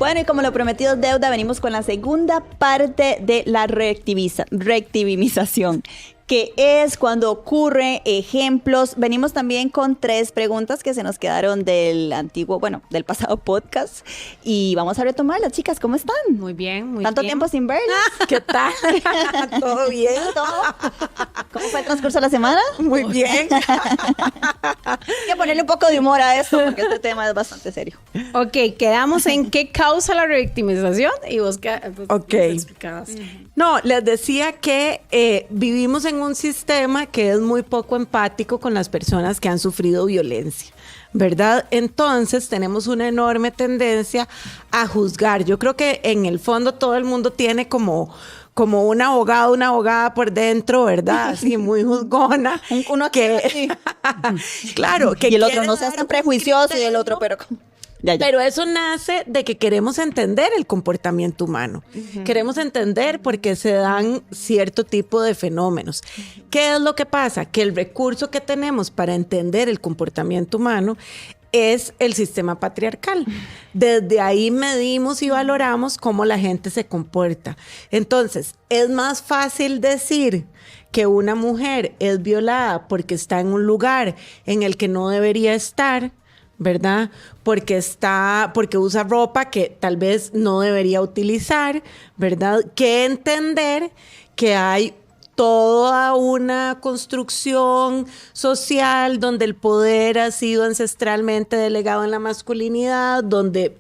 Bueno, y como lo prometido es deuda, venimos con la segunda parte de la reactivización, que es cuando ocurre ejemplos. Venimos también con 3 preguntas que se nos quedaron del antiguo, bueno, del pasado podcast. Y vamos a retomarlas, chicas. ¿Cómo están? Muy bien, muy ¿Tanto bien. tiempo sin verlas? ¿Qué tal? ¿Todo bien? ¿Todo? ¿Cómo fue el transcurso de la semana? Muy bien. Hay que ponerle un poco de humor a esto porque este tema es bastante serio. Ok, quedamos en qué causa la revictimización y vos Ok. explicabas. No, les decía que vivimos en un sistema que es muy poco empático con las personas que han sufrido violencia, ¿verdad? Entonces tenemos una enorme tendencia a juzgar. Yo creo que en el fondo todo el mundo tiene como un abogado, una abogada por dentro, ¿verdad? Así muy juzgona. Uno que claro, que y el otro quiere no seas dar tan un prejuicioso y el criterio, otro, pero... Ya. Pero eso nace de que queremos entender el comportamiento humano. Queremos entender por qué se dan cierto tipo de fenómenos. ¿Qué es lo que pasa? Que el recurso que tenemos para entender el comportamiento humano es el sistema patriarcal. Desde ahí medimos y valoramos cómo la gente se comporta. Entonces, es más fácil decir que una mujer es violada porque está en un lugar en el que no debería estar, ¿verdad? Porque usa ropa que tal vez no debería utilizar, ¿verdad? Que entender que hay toda una construcción social donde el poder ha sido ancestralmente delegado en la masculinidad, donde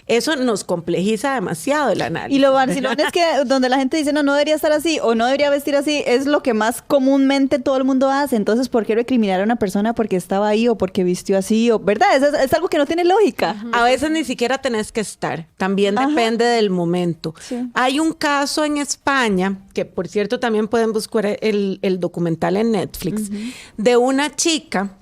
eso nos complejiza demasiado el análisis. Y lo vacilón es que donde la gente dice no debería estar así o no debería vestir así, es lo que más comúnmente todo el mundo hace. Entonces, ¿por qué recriminar a una persona porque estaba ahí o porque vistió así? O, ¿verdad? Es algo que no tiene lógica. A veces ni siquiera tenés que estar. También depende del momento. Sí. Hay un caso en España, que por cierto también pueden buscar el documental en Netflix, de una chica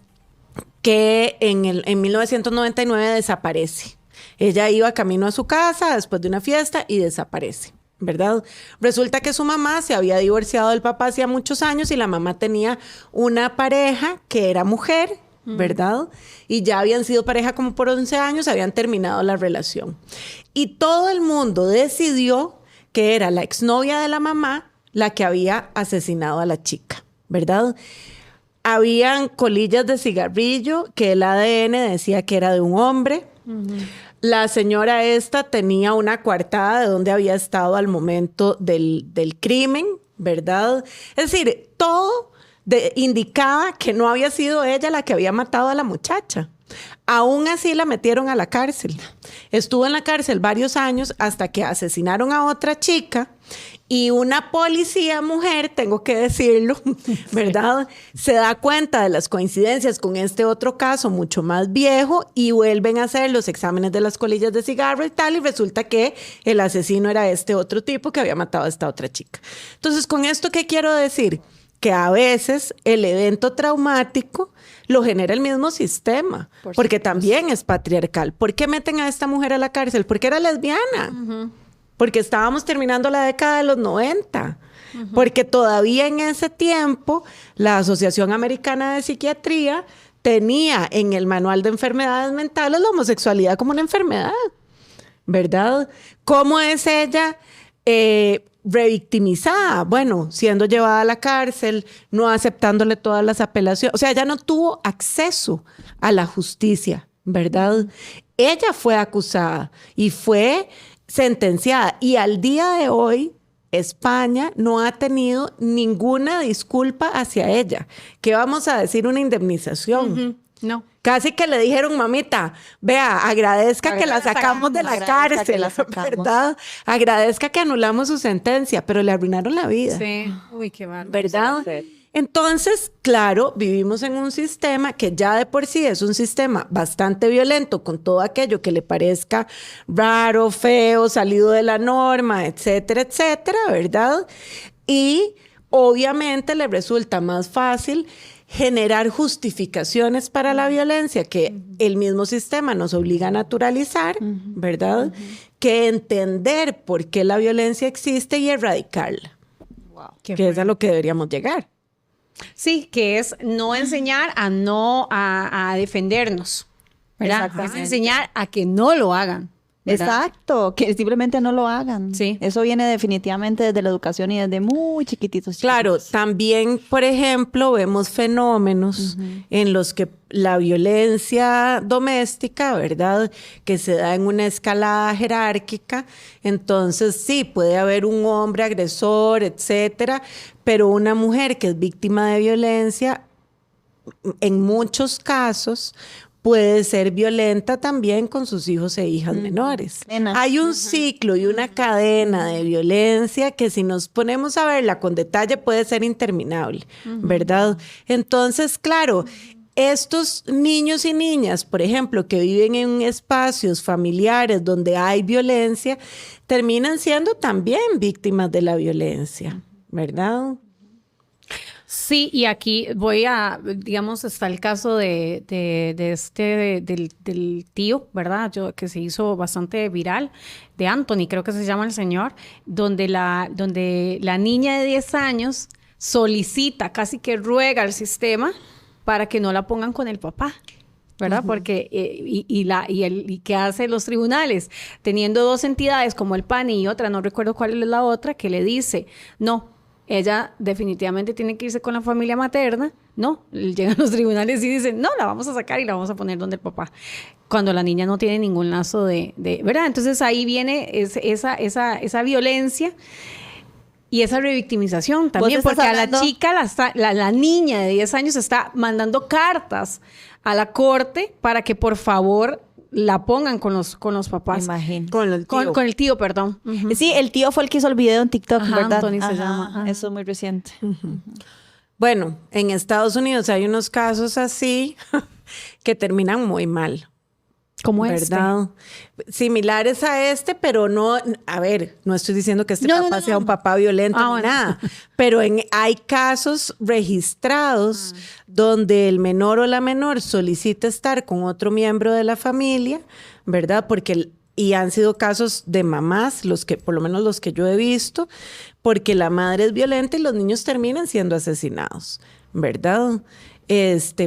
que en 1999 desaparece. Ella iba camino a su casa después de una fiesta y desaparece, ¿verdad? Resulta que su mamá se había divorciado del papá hacía muchos años y la mamá tenía una pareja que era mujer, ¿verdad? Y ya habían sido pareja como por 11 años, habían terminado la relación. Y todo el mundo decidió que era la exnovia de la mamá la que había asesinado a la chica, ¿verdad? Habían colillas de cigarrillo que el ADN decía que era de un hombre. La señora esta tenía una coartada de dónde había estado al momento del crimen, ¿verdad? Es decir, todo indicaba que no había sido ella la que había matado a la muchacha. Aún así la metieron a la cárcel. Estuvo en la cárcel varios años hasta que asesinaron a otra chica y una policía mujer, tengo que decirlo, ¿verdad? Se da cuenta de las coincidencias con este otro caso mucho más viejo y vuelven a hacer los exámenes de las colillas de cigarro y tal, y resulta que el asesino era este otro tipo que había matado a esta otra chica. Entonces, ¿con esto qué quiero decir? Que a veces el evento traumático lo genera el mismo sistema, porque también es patriarcal. ¿Por qué meten a esta mujer a la cárcel? Porque era lesbiana. Porque estábamos terminando la década de los 90. Porque todavía en ese tiempo la Asociación Americana de Psiquiatría tenía en el manual de enfermedades mentales la homosexualidad como una enfermedad, ¿verdad? ¿Cómo es ella revictimizada? Bueno, siendo llevada a la cárcel, no aceptándole todas las apelaciones. O sea, ella no tuvo acceso a la justicia, ¿verdad? Ella fue acusada y fue sentenciada. Y al día de hoy, España no ha tenido ninguna disculpa hacia ella. ¿Qué vamos a decir? Una indemnización. No. Casi que le dijeron, mamita, vea, agradezca que la sacamos de la cárcel, ¿verdad? Agradezca que anulamos su sentencia, pero le arruinaron la vida. Sí. Uy, qué bárbaro. ¿Verdad? Entonces, claro, vivimos en un sistema que ya de por sí es un sistema bastante violento con todo aquello que le parezca raro, feo, salido de la norma, etcétera, etcétera, ¿verdad? Y obviamente le resulta más fácil generar justificaciones para la violencia que el mismo sistema nos obliga a naturalizar, ¿verdad? Que entender por qué la violencia existe y erradicarla. Wow. Que es a lo que deberíamos llegar. Sí, que es no enseñar a defendernos, ¿verdad? Es enseñar a que no lo hagan. ¿verdad? Exacto, que simplemente no lo hagan. Sí. Eso viene definitivamente desde la educación y desde muy chiquititos. Claro, también, por ejemplo, vemos fenómenos en los que la violencia doméstica, ¿verdad? Que se da en una escalada jerárquica. Entonces, sí, puede haber un hombre agresor, etcétera, pero una mujer que es víctima de violencia, en muchos casos, puede ser violenta también con sus hijos e hijas menores. Nena. Hay un ciclo y una cadena de violencia que si nos ponemos a verla con detalle puede ser interminable, ¿verdad? Entonces, claro, estos niños y niñas, por ejemplo, que viven en espacios familiares donde hay violencia, terminan siendo también víctimas de la violencia, ¿verdad? Sí, y aquí digamos, está el caso del tío, ¿verdad? Que se hizo bastante viral, de Anthony, creo que se llama el señor, donde la niña de 10 años solicita, casi que ruega al sistema para que no la pongan con el papá, ¿verdad? Porque, y ¿qué hacen los tribunales? Teniendo dos entidades como el PANI y otra, no recuerdo cuál es la otra, que le dice, no, ella definitivamente tiene que irse con la familia materna. No, llegan los tribunales y dicen, no, la vamos a sacar y la vamos a poner donde el papá, cuando la niña no tiene ningún lazo de ¿verdad? Entonces ahí viene esa violencia y esa revictimización también, porque a la chica, la niña de 10 años está mandando cartas a la corte para que por favor la pongan con los papás. Imagínate. Con el tío. Perdón. Sí, el tío fue el que hizo el video en TikTok, Ajá, ¿verdad? Anthony se llama. Ajá. Eso es muy reciente. Bueno, en Estados Unidos hay unos casos así que terminan muy mal. ¿Cómo ¿verdad? Similares a este, pero no, a ver, no estoy diciendo que este papá sea un papá violento ni nada, pero hay casos registrados donde el menor o la menor solicita estar con otro miembro de la familia, ¿verdad? Y han sido casos de mamás, por lo menos los que yo he visto, porque la madre es violenta y los niños terminan siendo asesinados, ¿verdad?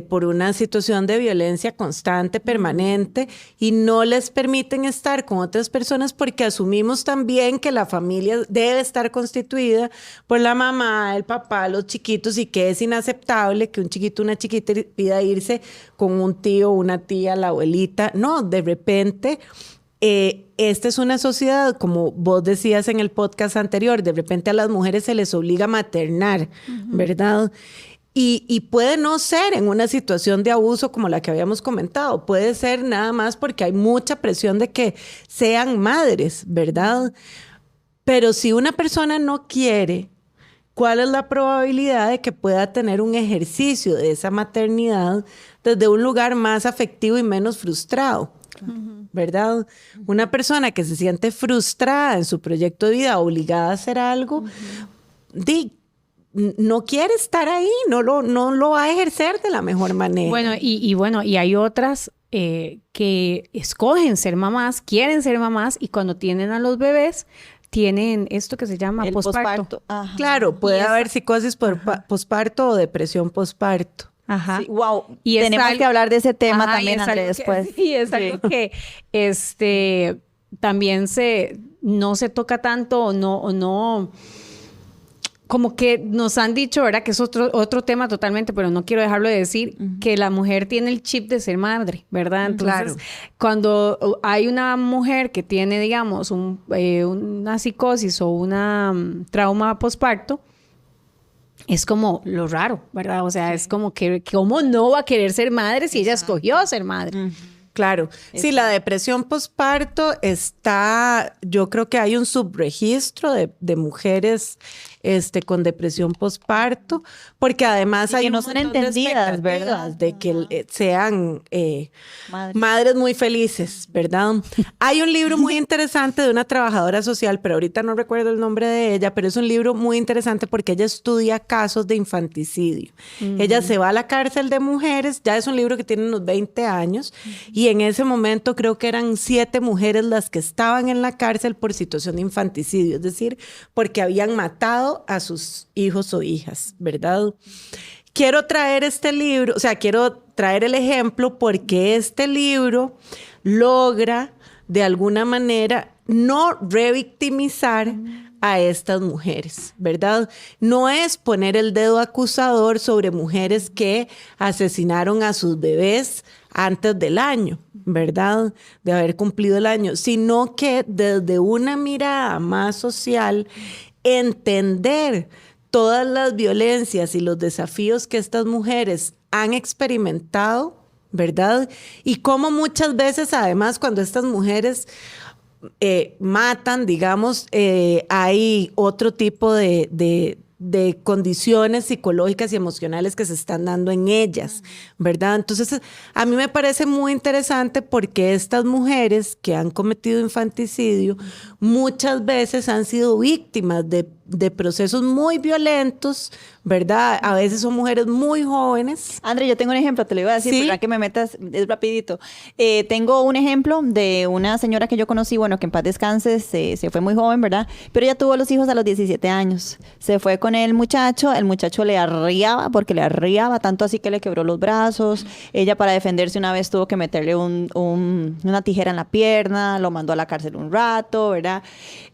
Por una situación de violencia constante, permanente, y no les permiten estar con otras personas porque asumimos también que la familia debe estar constituida por la mamá, el papá, los chiquitos, y que es inaceptable que un chiquito, una chiquita pida irse con un tío, una tía, la abuelita. No, de repente... esta es una sociedad, como vos decías en el podcast anterior, de repente a las mujeres se les obliga a maternar, ¿verdad? Y puede no ser en una situación de abuso como la que habíamos comentado, puede ser nada más porque hay mucha presión de que sean madres, ¿verdad? Pero si una persona no quiere, ¿cuál es la probabilidad de que pueda tener un ejercicio de esa maternidad desde un lugar más afectivo y menos frustrado? ¿Verdad? Una persona que se siente frustrada en su proyecto de vida, obligada a hacer algo, no quiere estar ahí, no lo va a ejercer de la mejor manera. Bueno, y hay otras que escogen ser mamás, quieren ser mamás, y cuando tienen a los bebés, tienen esto que se llama posparto. Claro, puede haber psicosis por posparto o depresión posparto. Ajá. Sí, wow. Y tenemos que hablar de ese tema también, André, después. Sí, es algo que también no se toca tanto o no como que nos han dicho, ¿verdad? Que es otro tema totalmente, pero no quiero dejarlo de decir, que la mujer tiene el chip de ser madre, ¿verdad? Entonces, cuando hay una mujer que tiene, digamos, una psicosis o una trauma posparto, es como lo raro, ¿verdad? O sea, es como que ¿cómo no va a querer ser madre si ella escogió ser madre? Claro. Sí, la depresión posparto yo creo que hay un subregistro de mujeres con depresión posparto, porque además hay que no son entendidas, ¿verdad? De que sean madres muy felices, ¿verdad? Hay un libro muy interesante de una trabajadora social, pero ahorita no recuerdo el nombre de ella, pero es un libro muy interesante porque ella estudia casos de infanticidio. Ella se va a la cárcel de mujeres, ya es un libro que tiene unos 20 años, y en ese momento creo que eran 7 mujeres las que estaban en la cárcel por situación de infanticidio, es decir, porque habían matado a sus hijos o hijas, ¿verdad? Quiero traer este libro, quiero traer el ejemplo porque este libro logra de alguna manera, no revictimizar a estas mujeres, ¿verdad? No es poner el dedo acusador sobre mujeres que asesinaron a sus bebés antes del año, ¿verdad? De haber cumplido el año, sino que desde una mirada más social, entender todas las violencias y los desafíos que estas mujeres han experimentado, ¿verdad? Y cómo muchas veces, además, cuando estas mujeres matan, digamos, hay otro tipo de condiciones psicológicas y emocionales que se están dando en ellas, ¿verdad? Entonces, a mí me parece muy interesante porque estas mujeres que han cometido infanticidio muchas veces han sido víctimas de procesos muy violentos, ¿verdad? A veces son mujeres muy jóvenes. André, yo tengo un ejemplo, te lo iba a decir, ¿Sí? ¿verdad? Que me metas, es rapidito. Tengo un ejemplo de una señora que yo conocí, bueno, que en paz descanse, se fue muy joven, ¿verdad? Pero ella tuvo los hijos a los 17 años. Se fue con el muchacho le arriaba, porque le arriaba, tanto así que le quebró los brazos. Ella, para defenderse, una vez tuvo que meterle una tijera en la pierna, lo mandó a la cárcel un rato, ¿verdad?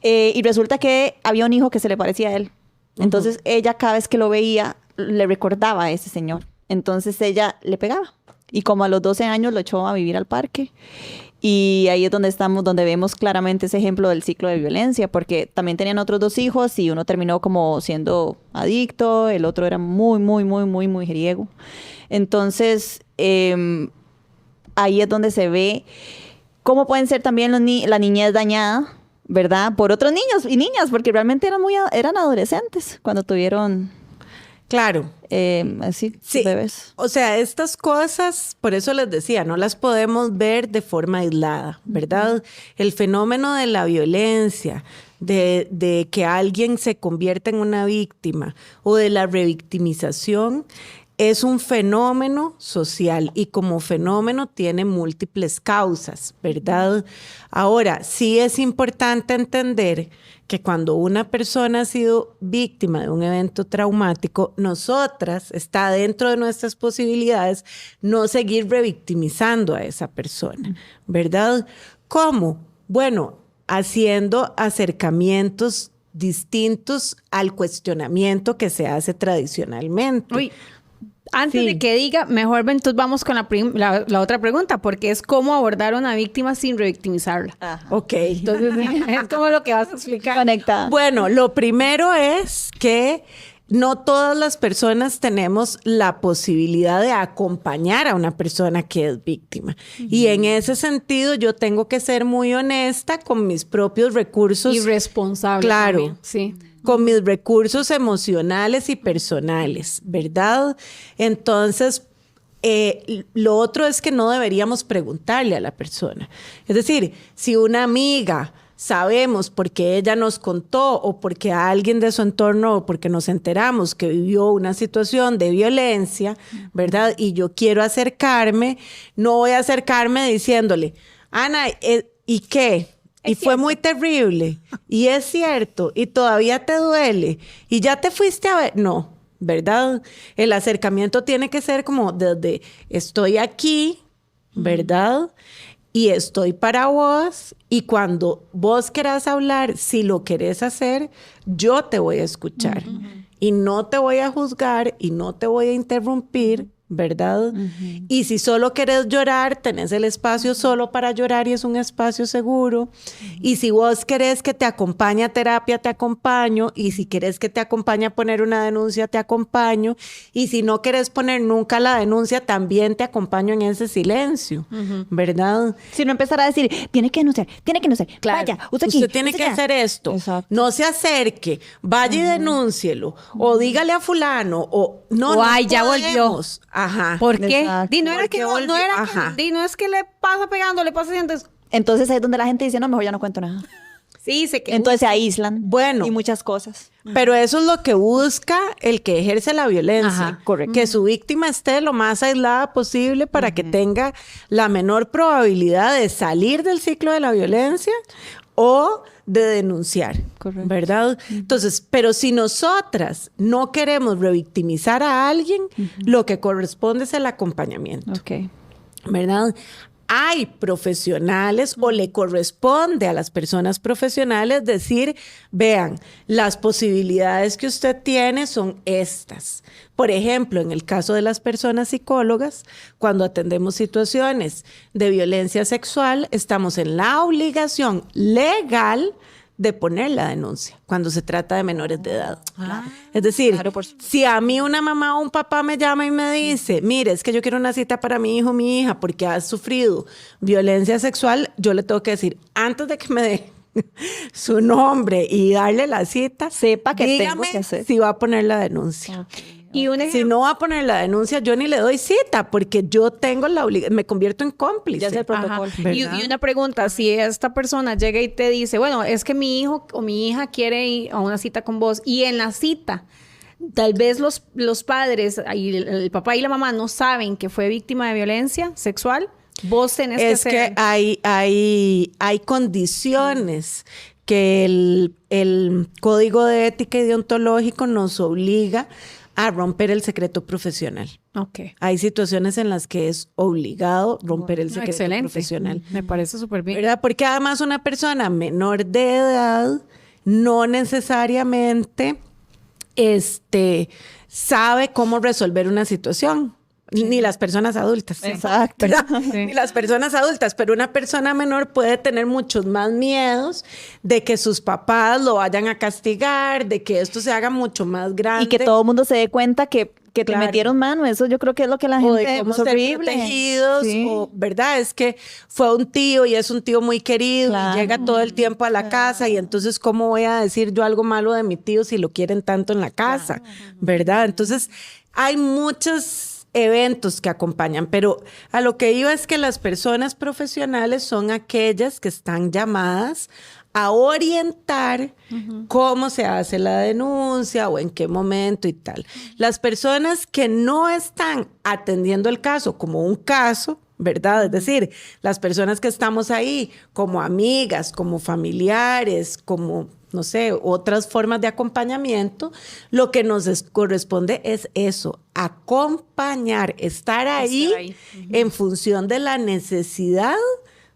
Y resulta que había un hijo que se le parecía a él. Entonces, ella cada vez que lo veía, le recordaba a ese señor. Entonces, ella le pegaba. Y como a los 12 años lo echó a vivir al parque. Y ahí es donde estamos, donde vemos claramente ese ejemplo del ciclo de violencia, porque también tenían otros 2 hijos y uno terminó como siendo adicto, el otro era muy mujeriego. Entonces, ahí es donde se ve cómo pueden ser también la niñez dañada, ¿verdad? Por otros niños y niñas, porque realmente eran adolescentes cuando tuvieron... Claro. Así, Sí. bebés. O sea, estas cosas, por eso les decía, no las podemos ver de forma aislada, ¿verdad? El fenómeno de la violencia, de que alguien se convierta en una víctima o de la revictimización, es un fenómeno social y como fenómeno tiene múltiples causas, ¿verdad? Ahora, sí es importante entender que cuando una persona ha sido víctima de un evento traumático, nosotras, está dentro de nuestras posibilidades no seguir revictimizando a esa persona, ¿verdad? ¿Cómo? Bueno, haciendo acercamientos distintos al cuestionamiento que se hace tradicionalmente. Uy, antes Sí. de que diga, mejor entonces vamos con la otra pregunta, porque es cómo abordar a una víctima sin revictimizarla. Ajá. Ok. Entonces, es como lo que vas a explicar. Conectada. Bueno, lo primero es que no todas las personas tenemos la posibilidad de acompañar a una persona que es víctima. Y en ese sentido yo tengo que ser muy honesta con mis propios recursos. Y responsable. Claro. También, sí. Con mis recursos emocionales y personales, ¿verdad? Entonces, lo otro es que no deberíamos preguntarle a la persona. Es decir, si una amiga sabemos porque ella nos contó o porque a alguien de su entorno o porque nos enteramos que vivió una situación de violencia, ¿verdad? Y yo quiero acercarme, no voy a acercarme diciéndole, Ana, ¿y qué? Y fue muy terrible. Y es cierto. Y todavía te duele. Y ya te fuiste a ver. No, ¿verdad? El acercamiento tiene que ser como desde estoy aquí, ¿verdad? Y estoy para vos. Y cuando vos querás hablar, si lo querés hacer, yo te voy a escuchar. Y no te voy a juzgar y no te voy a interrumpir, ¿verdad? Y si solo querés llorar, tenés el espacio solo para llorar y es un espacio seguro. Y si vos querés que te acompañe a terapia, te acompaño. Y si querés que te acompañe a poner una denuncia, te acompaño. Y si no querés poner nunca la denuncia, también te acompaño en ese silencio, ¿verdad? Si no empezar a decir, tiene que denunciar, Claro. vaya, usted aquí, Usted tiene usted que allá. hacer esto. Exacto. No se acerque, vaya y denúncielo. O dígale a fulano. O no, O, no ay, ya volvió. podemos. Ajá. ¿Por qué? Exacto. Di, no era Porque que no volvió. era que, Ajá. di, no es que le pasa pegando, le pasa haciendo eso. Entonces ahí es donde la gente dice, no, mejor ya no cuento nada. Sí, se quedó. Entonces se aíslan. Bueno. Y muchas cosas. Pero eso es lo que busca el que ejerce la violencia. Ajá, correcto. Que su víctima esté lo más aislada posible para que tenga la menor probabilidad de salir del ciclo de la violencia o de denunciar. Correcto. ¿Verdad? Entonces, pero si nosotras no queremos revictimizar a alguien, lo que corresponde es el acompañamiento. Ok. ¿Verdad? hay profesionales o le corresponde a las personas profesionales decir, vean, las posibilidades que usted tiene son estas. Por ejemplo, en el caso de las personas psicólogas, cuando atendemos situaciones de violencia sexual, estamos en la obligación legal de poner la denuncia cuando se trata de menores de edad. Es decir, si a mí una mamá o un papá me llama y me dice, mire, es que yo quiero una cita para mi hijo o mi hija porque ha sufrido violencia sexual, yo le tengo que decir, antes de que me dé su nombre y darle la cita, sepa que dígame tengo que hacer. si va a poner la denuncia. Y un Si ejemplo, no va a poner la denuncia, yo ni le doy cita porque yo tengo la obligación, me convierto en cómplice. Ya es el ajá. protocolo. Y ¿Verdad? una pregunta, si esta persona llega y te dice, bueno, es que mi hijo o mi hija quiere ir a una cita con vos, y en la cita tal vez los padres, y el papá y la mamá no saben que fue víctima de violencia sexual, vos tenés que Es hacer... que hay condiciones que el Código de Ética y Deontológico nos obliga a romper el secreto profesional. Ok. Hay situaciones en las que es obligado romper el secreto Excelente. profesional. Me parece súper bien. ¿Verdad? Porque además una persona menor de edad no necesariamente sabe cómo resolver una situación. Ni las personas adultas. Exacto. ¿Verdad? Sí. Ni las personas adultas, pero una persona menor puede tener muchos más miedos de que sus papás lo vayan a castigar, de que esto se haga mucho más grande. Y que todo el mundo se dé cuenta que te Claro. metieron mano. Eso yo creo que es lo que la o gente... de cómo es ser horrible. protegidos, Sí. o verdad, es que fue un tío y es un tío muy querido Claro. y llega todo el tiempo a la casa y entonces cómo voy a decir yo algo malo de mi tío si lo quieren tanto en la casa, ¿verdad? Entonces hay muchos eventos que acompañan, pero a lo que iba es que las personas profesionales son aquellas que están llamadas a orientar cómo se hace la denuncia o en qué momento y tal. Las personas que no están atendiendo el caso como un caso, ¿verdad? Es decir, las personas que estamos ahí como amigas, como familiares, como, no sé, otras formas de acompañamiento, lo que nos corresponde es eso, acompañar, estar ahí, en función de la necesidad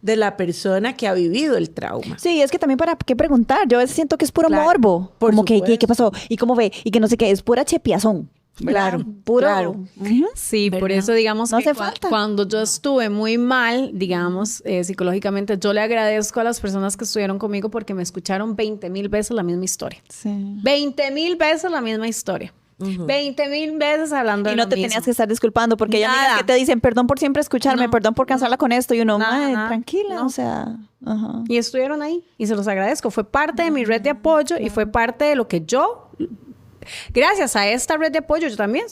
de la persona que ha vivido el trauma. Sí, es que también para qué preguntar. Yo a veces siento que es puro Claro, morbo. por Como que, ¿qué supuesto. pasó? ¿Y cómo ve? Y que no sé qué. Es pura chepiazón. Claro, Puro. claro. Ujú. Sí, por ¿Verdad? eso digamos No que hace falta. cuando yo estuve muy mal, digamos, psicológicamente, yo le agradezco a las personas que estuvieron conmigo porque me escucharon 20,000 veces la misma historia. Sí. 20,000 veces la misma historia. 20,000 veces hablando Y de no lo te mismo. tenías que estar disculpando porque hay amigas Nada. que te dicen perdón por siempre escucharme, No. perdón por cansarla con esto. Y uno, Nada, "Mae, nada. tranquila, No. o sea. Ajá. Y estuvieron ahí y se los agradezco. Fue parte de mi red de apoyo y fue parte de lo que yo, gracias a esta red de apoyo, yo también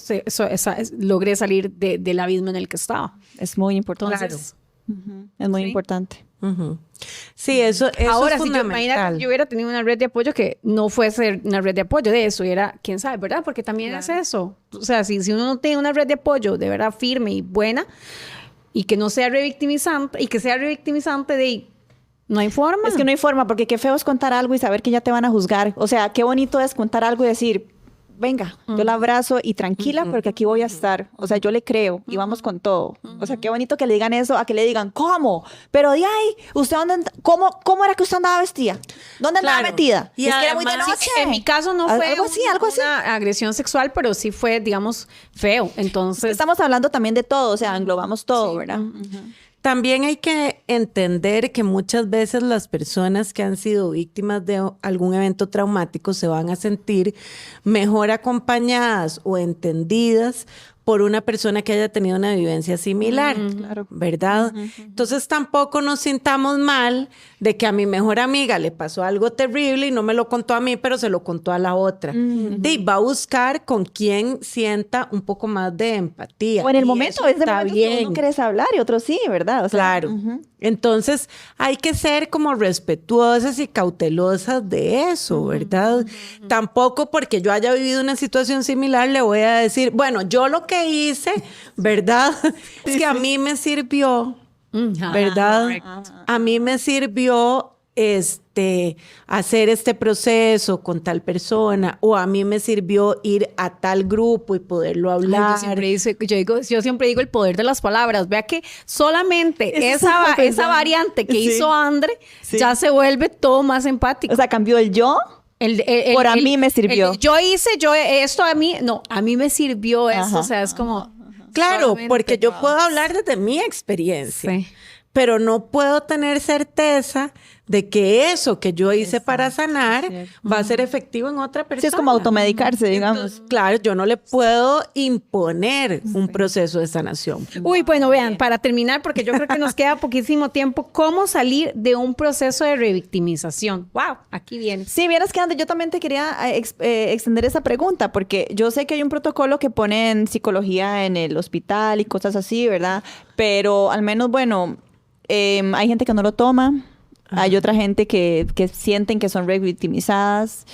logré salir del abismo en el que estaba. Es muy importante. Entonces, Es muy Sí. importante. Ujú. Sí, eso ahora, es si yo, imagínate fundamental. que yo hubiera tenido una red de apoyo que no fuese una red de apoyo de eso, y era, quién sabe, ¿verdad? Porque también es eso. O sea, si uno no tiene una red de apoyo de verdad firme y buena, y que no sea revictimizante, y que sea revictimizante de... No hay forma. Es que no hay forma, porque qué feo es contar algo y saber que ya te van a juzgar. O sea, qué bonito es contar algo y decir, venga, yo la abrazo y tranquila, porque aquí voy a estar. O sea, yo le creo y vamos con todo. O sea, qué bonito que le digan eso, a que le digan, ¿cómo? Pero de ahí, ¿usted dónde, cómo era que usted andaba vestida? ¿Dónde andaba Claro. metida? Y es que era muy de además, noche. En mi caso no fue algo así. una agresión sexual, pero sí fue, digamos, feo. Entonces, Estamos hablando también de todo, o sea, englobamos todo, ¿verdad? También hay que entender que muchas veces las personas que han sido víctimas de algún evento traumático se van a sentir mejor acompañadas o entendidas por una persona que haya tenido una vivencia similar, claro. ¿verdad? Entonces tampoco nos sintamos mal de que a mi mejor amiga le pasó algo terrible y no me lo contó a mí, pero se lo contó a la otra. Va a buscar con quien sienta un poco más de empatía. O en el Y momento, eso es el está momento que bien. uno quieres hablar y otros sí, ¿verdad? O sea, Claro. Entonces hay que ser como respetuosas y cautelosas de eso, ¿verdad? Tampoco porque yo haya vivido una situación similar le voy a decir, bueno, yo lo que hice, ¿verdad? Es que a mí me sirvió, ¿verdad? A mí me sirvió hacer este proceso con tal persona, o a mí me sirvió ir a tal grupo y poderlo hablar. Yo siempre digo el poder de las palabras. Vea que solamente esa variante que hizo Andre ya se vuelve todo más empático. O sea, cambió el yo. Por a mí me sirvió. A mí me sirvió eso. Ajá. O sea, es como... Claro, porque yo puedo hablar desde mi experiencia. Sí. Pero no puedo tener certeza de que eso que yo hice para sanar va a ser efectivo en otra persona. Sí, es como automedicarse, digamos. Entonces, claro, yo no le puedo imponer un proceso de sanación. Uy, bueno, vean, para terminar, porque yo creo que nos queda poquísimo tiempo, ¿cómo salir de un proceso de revictimización? ¡Wow! Aquí viene. Sí, vieras que antes yo también te quería extender esa pregunta, porque yo sé que hay un protocolo que pone en psicología en el hospital y cosas así, ¿verdad? Pero al menos, bueno, hay gente que no lo toma. Hay otra gente que sienten que son revictimizadas.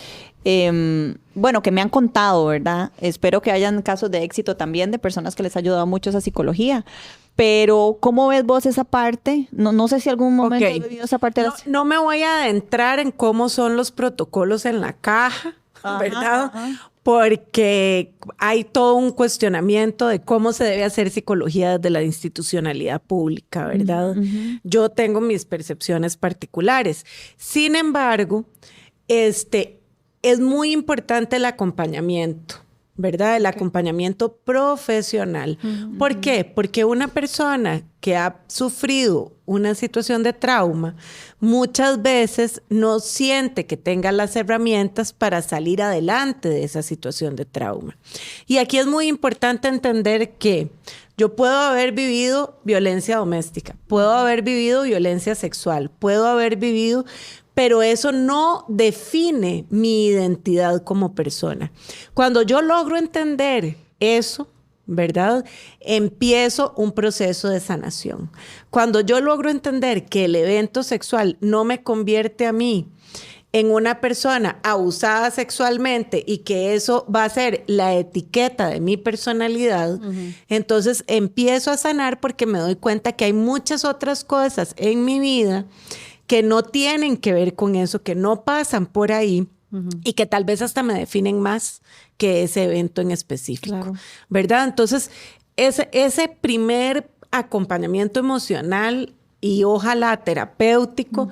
Bueno, que me han contado, ¿verdad? Espero que hayan casos de éxito también de personas que les ha ayudado mucho esa psicología. Pero, ¿cómo ves vos esa parte? No sé si algún momento has vivido esa parte. No me voy a adentrar en cómo son los protocolos en la caja, ¿verdad? Porque hay todo un cuestionamiento de cómo se debe hacer psicología desde la institucionalidad pública, ¿verdad? Yo tengo mis percepciones particulares. Sin embargo, es muy importante el acompañamiento, ¿verdad? El acompañamiento profesional. ¿Por qué? Porque una persona que ha sufrido una situación de trauma muchas veces no siente que tenga las herramientas para salir adelante de esa situación de trauma. Y aquí es muy importante entender que yo puedo haber vivido violencia doméstica, puedo haber vivido violencia sexual, puedo haber vivido... pero eso no define mi identidad como persona. Cuando yo logro entender eso, ¿verdad? Empiezo un proceso de sanación. Cuando yo logro entender que el evento sexual no me convierte a mí en una persona abusada sexualmente y que eso va a ser la etiqueta de mi personalidad, entonces empiezo a sanar porque me doy cuenta que hay muchas otras cosas en mi vida que no tienen que ver con eso, que no pasan por ahí y que tal vez hasta me definen más que ese evento en específico, ¿verdad? Entonces, ese primer acompañamiento emocional y ojalá terapéutico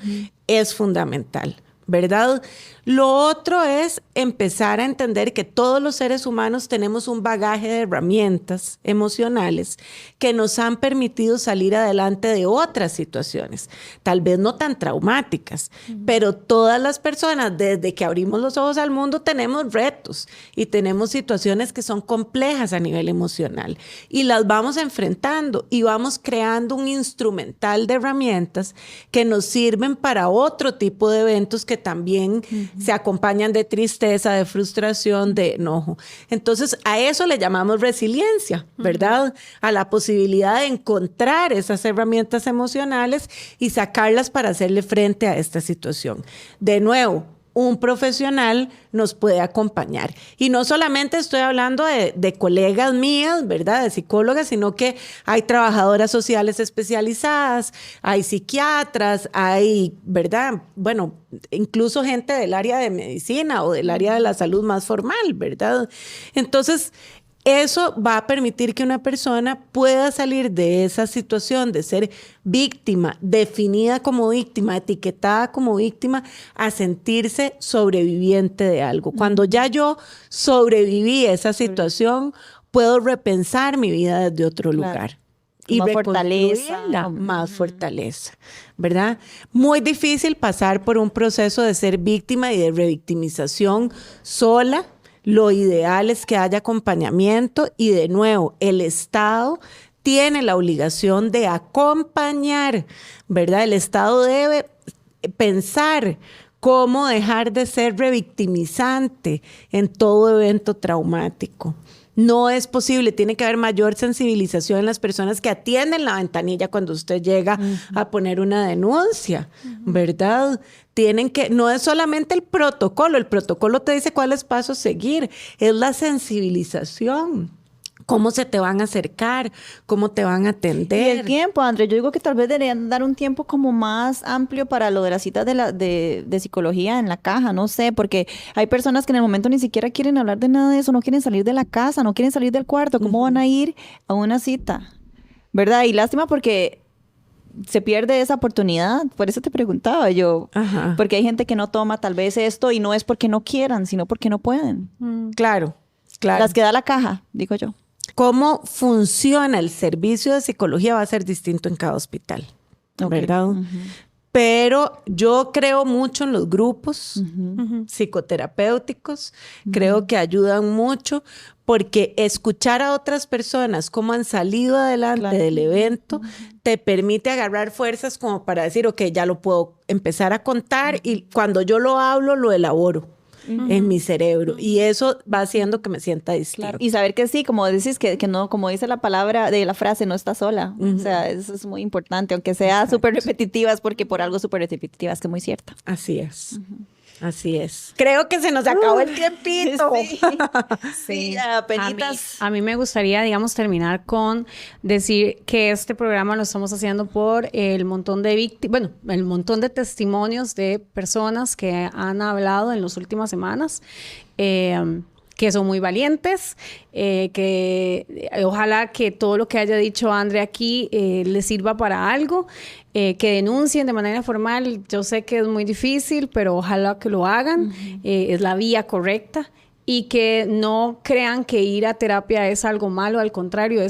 es fundamental, ¿verdad? Lo otro es empezar a entender que todos los seres humanos tenemos un bagaje de herramientas emocionales que nos han permitido salir adelante de otras situaciones, tal vez no tan traumáticas, pero todas las personas desde que abrimos los ojos al mundo tenemos retos y tenemos situaciones que son complejas a nivel emocional y las vamos enfrentando y vamos creando un instrumental de herramientas que nos sirven para otro tipo de eventos que también se acompañan de tristeza, de frustración, de enojo. Entonces, a eso le llamamos resiliencia, ¿verdad? A la posibilidad de encontrar esas herramientas emocionales y sacarlas para hacerle frente a esta situación. De nuevo, un profesional nos puede acompañar. Y no solamente estoy hablando de colegas mías, ¿verdad? De psicólogas, sino que hay trabajadoras sociales especializadas, hay psiquiatras, hay, ¿verdad? Bueno, incluso gente del área de medicina o del área de la salud más formal, ¿verdad? Entonces, eso va a permitir que una persona pueda salir de esa situación de ser víctima, definida como víctima, etiquetada como víctima, a sentirse sobreviviente de algo. Cuando ya yo sobreviví a esa situación, puedo repensar mi vida desde otro lugar. Y más fortaleza. Más fortaleza, ¿verdad? Muy difícil pasar por un proceso de ser víctima y de revictimización sola. Lo ideal es que haya acompañamiento y, de nuevo, el Estado tiene la obligación de acompañar, ¿verdad? El Estado debe pensar cómo dejar de ser revictimizante en todo evento traumático. No es posible, tiene que haber mayor sensibilización en las personas que atienden la ventanilla cuando usted llega a poner una denuncia, ¿verdad? No es solamente el protocolo te dice cuáles pasos seguir, es la sensibilización. cómo se te van a acercar, cómo te van a Y atender. el tiempo, André, yo digo que tal vez deberían dar un tiempo como más amplio para lo de las citas de psicología en la caja, no sé, porque hay personas que en el momento ni siquiera quieren hablar de nada de eso, no quieren salir de la casa, no quieren salir del cuarto, ¿cómo van a ir a una cita? ¿Verdad? Y lástima porque se pierde esa oportunidad, por eso te preguntaba yo, Ajá. porque hay gente que no toma tal vez esto y no es porque no quieran, sino porque no pueden. Claro, claro. Las que da la caja, digo yo. Cómo funciona el servicio de psicología va a ser distinto en cada hospital, Ok. ¿verdad? Pero yo creo mucho en los grupos psicoterapéuticos, creo que ayudan mucho porque escuchar a otras personas cómo han salido adelante Claro. del evento te permite agarrar fuerzas como para decir, ok, ya lo puedo empezar a contar y cuando yo lo hablo, lo elaboro en mi cerebro y eso va haciendo que me sienta distinto. Y saber que sí, como decís, que no, como dice la palabra de la frase, no está sola. O sea, eso es muy importante, aunque sea súper repetitivas, porque por algo súper repetitivas, que es muy cierto. Así es. Así es. Creo que se nos acabó el tiempito. Sí, apenitas. A mí me gustaría, digamos, terminar con decir que este programa lo estamos haciendo por el montón de víctimas, bueno, el montón de testimonios de personas que han hablado en las últimas semanas. Que son muy valientes, que ojalá que todo lo que haya dicho André aquí les sirva para algo, que denuncien de manera formal. Yo sé que es muy difícil, pero ojalá que lo hagan, es la vía correcta. Y que no crean que ir a terapia es algo malo, al contrario,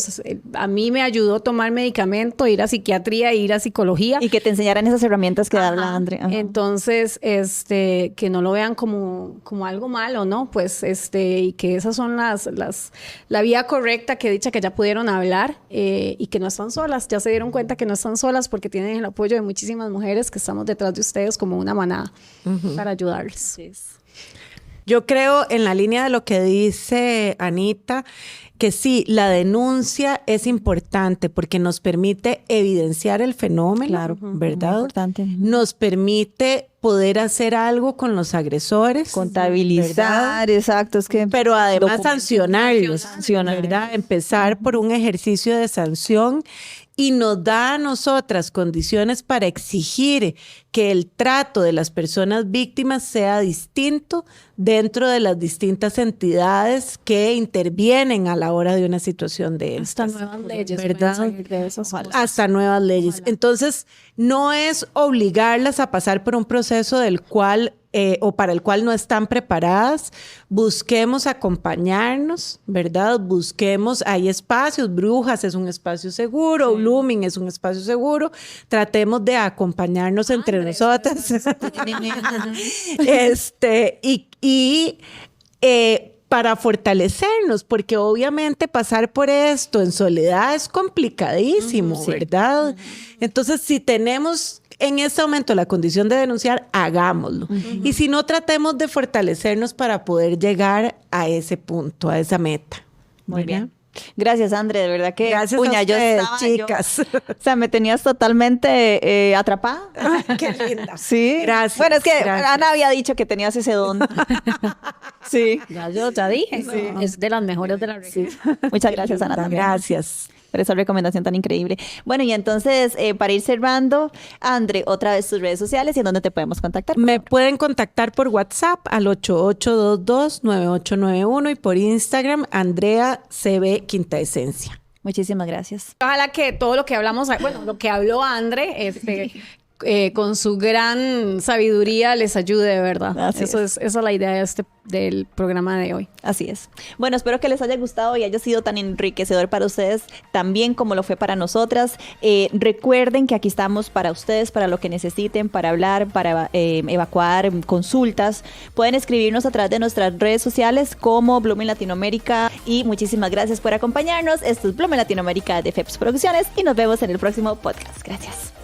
a mí me ayudó tomar medicamento, ir a psiquiatría, ir a psicología. Y que te enseñaran esas herramientas que habla André. Ajá. Entonces, que no lo vean como algo malo, ¿no? Pues, y que esas son la vía correcta, que dicha que ya pudieron hablar y que no están solas, ya se dieron cuenta que no están solas porque tienen el apoyo de muchísimas mujeres que estamos detrás de ustedes como una manada para ayudarles. Yo creo en la línea de lo que dice Anita, que sí, la denuncia es importante porque nos permite evidenciar el fenómeno, Claro, ¿verdad? muy importante. Nos permite poder hacer algo con los agresores. Contabilizar, ¿verdad? exacto. Es que Pero además sancionarlos, Sancionar. ¿verdad? Empezar por un ejercicio de sanción y nos da a nosotras condiciones para exigir que el trato de las personas víctimas sea distinto dentro de las distintas entidades que intervienen a la hora de una situación de Hasta estas. nuevas leyes ¿verdad? pueden salir de esas cosas. Hasta nuevas leyes. Entonces, no es obligarlas a pasar por un proceso del cual o para el cual no están preparadas. Busquemos acompañarnos, ¿verdad? Busquemos, hay espacios, Brujas es un espacio seguro, Blooming es un espacio seguro. Tratemos de acompañarnos entre nosotras. Para fortalecernos, porque obviamente pasar por esto en soledad es complicadísimo, ¿verdad? Entonces, si tenemos en este momento la condición de denunciar, hagámoslo. Y si no, tratemos de fortalecernos para poder llegar a ese punto, a esa meta. Muy bien. Gracias, André, de verdad que Gracias a ustedes, chicas. O sea, me tenías totalmente atrapada. Qué linda. Sí. Gracias. Bueno, es que gracias. Ana había dicho que tenías ese don. Sí. Yo ya dije, es de las mejores de la región. Muchas gracias, Ana, también, Gracias. por esa recomendación tan increíble. Bueno, y entonces, para ir cerrando, André, otra vez tus redes sociales y en dónde te podemos contactar. Me pueden contactar por WhatsApp al 8822-9891 y por Instagram, Andrea CB Quinta Esencia. Muchísimas gracias. Ojalá que todo lo que hablamos, bueno, lo que habló André, con su gran sabiduría les ayude, de verdad. Así Esa es la idea del programa de hoy. Así es. Bueno, espero que les haya gustado y haya sido tan enriquecedor para ustedes también como lo fue para nosotras. Recuerden que aquí estamos para ustedes, para lo que necesiten, para hablar, para evacuar consultas. Pueden escribirnos a través de nuestras redes sociales como Blooming Latinoamérica y muchísimas gracias por acompañarnos. Esto es Blooming Latinoamérica de FEPS Producciones y nos vemos en el próximo podcast. Gracias.